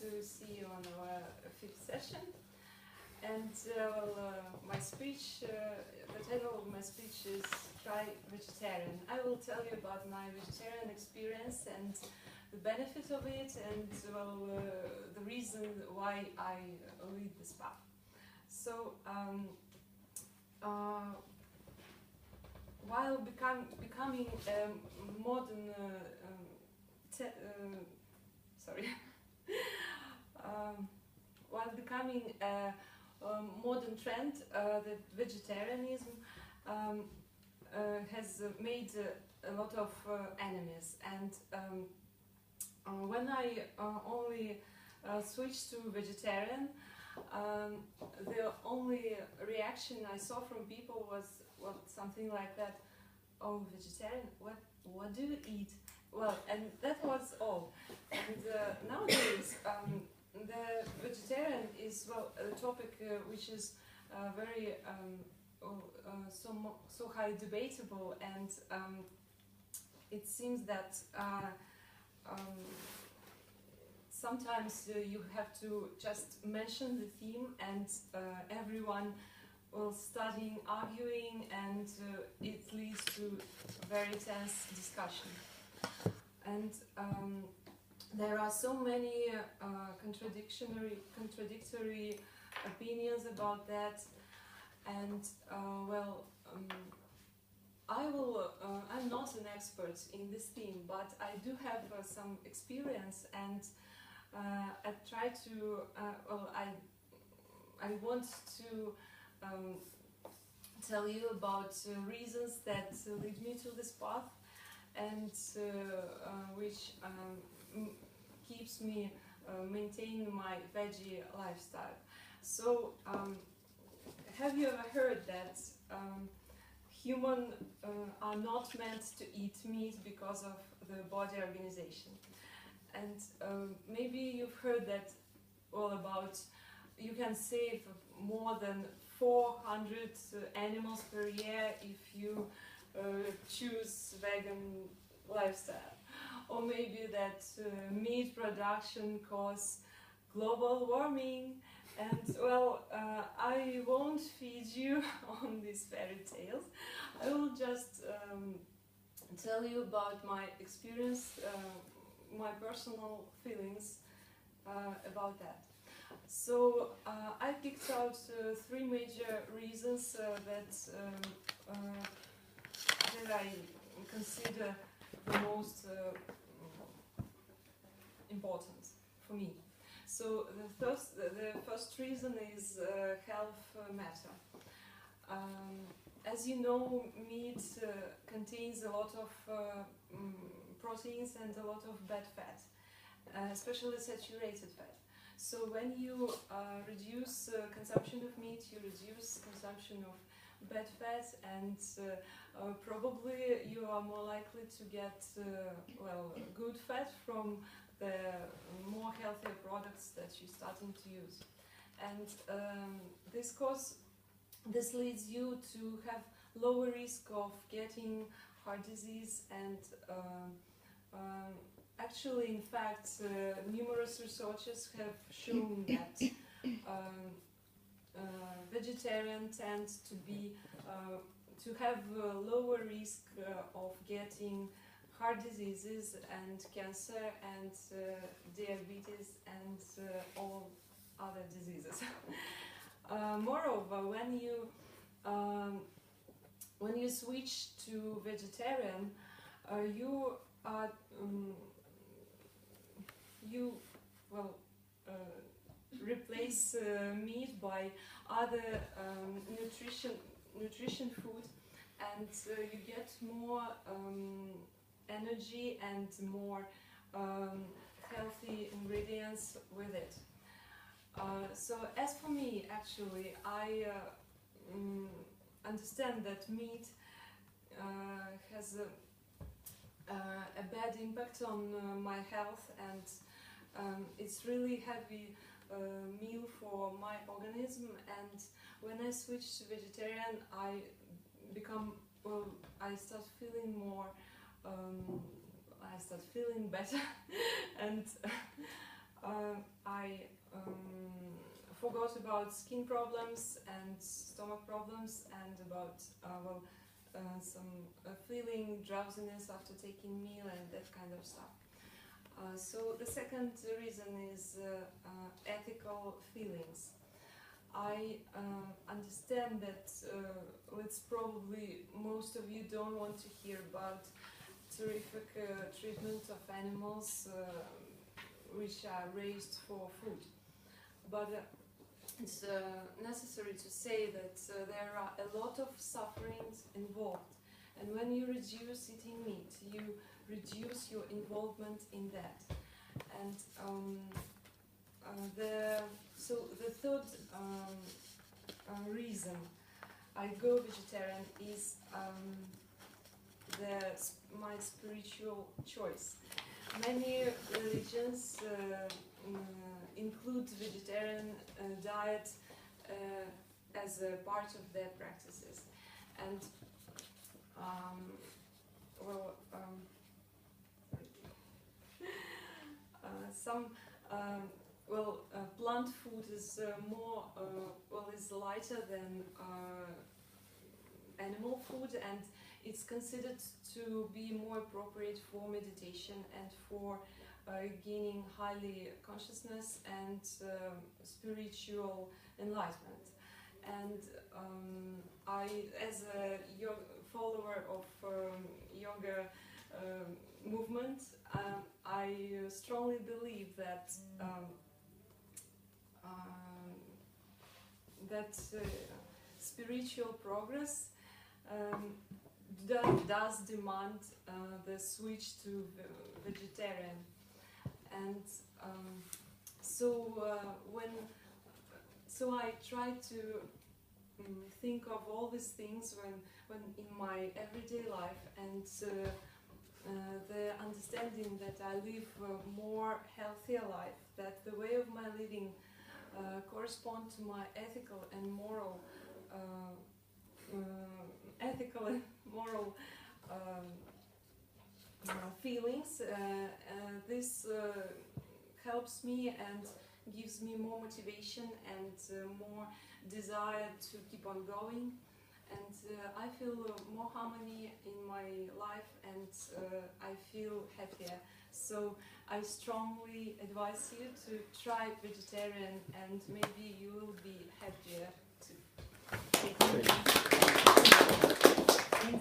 to see you on our fifth session. And my speech, the title of my speech is Try Vegetarian. I will tell you about my vegetarian experience and the benefit of it, and the reason why I lead this path. So, while becoming a modern while becoming a modern trend, that vegetarianism has made a lot of enemies, and when I only switched to vegetarian, the only reaction I saw from people was something like that: "Oh, vegetarian? What do you eat?" Well, and that was all. And nowadays, the vegetarian is a topic which is very so high debatable, and it seems that sometimes you have to just mention the theme, and everyone will starting arguing, and it leads to very tense discussion. And there are so many contradictory opinions about that, and I'm not an expert in this theme, but I do have some experience, and I try to I want to tell you about reasons that lead me to this path, and which keeps me maintaining my veggie lifestyle. So, have you ever heard that humans are not meant to eat meat because of the body organization? And maybe you've heard that about you can save more than 400 animals per year if you choose vegan lifestyle, or maybe that meat production causes global warming. And I won't feed you on these fairy tales. I will just tell you about my experience, my personal feelings about that. So I picked out three major reasons that I consider the most important for me. So the first reason is health matter. As you know, meat contains a lot of proteins and a lot of bad fat, especially saturated fat. So when you reduce consumption of meat, you reduce consumption of bad fat, and probably you are more likely to get good fat from the more healthier products that you're starting to use. And this leads you to have lower risk of getting heart disease, and actually, in fact, numerous researchers have shown that vegetarians tend to have a lower risk of getting heart diseases and cancer and diabetes and all other diseases. Moreover, when you switch to vegetarian, you replace meat by other nutrition food, and you get more energy and more healthy ingredients with it. So as for me, actually, I understand that meat has a bad impact on my health, and it's really heavy meal for my organism. And when I switch to vegetarian, I start feeling more. I start feeling better, and I I forgot about skin problems and stomach problems and about some feeling drowsiness after taking meal and that kind of stuff. So the second reason is ethical feelings. I understand that it's probably most of you don't want to hear about terrific treatment of animals which are raised for food, but it's necessary to say that there are a lot of sufferings involved, and when you reduce eating meat, you reduce your involvement in that. And the third reason I go vegetarian is my spiritual choice. Many religions include vegetarian diet as a part of their practices, and plant food is is lighter than animal food, and it's considered to be more appropriate for meditation and for gaining highly consciousness and spiritual enlightenment. And I, as a follower of yoga movement, I strongly believe that spiritual progress does demand the switch to vegetarian, and so I try to think of all these things when in my everyday life, and the understanding that I live a more healthier life, that the way of my living correspond to my ethical and moral feelings. This helps me and gives me more motivation and more desire to keep on going, and I feel more harmony in my life, and I feel happier. So I strongly advise you to try vegetarian, and maybe you will be happier too. Thank you.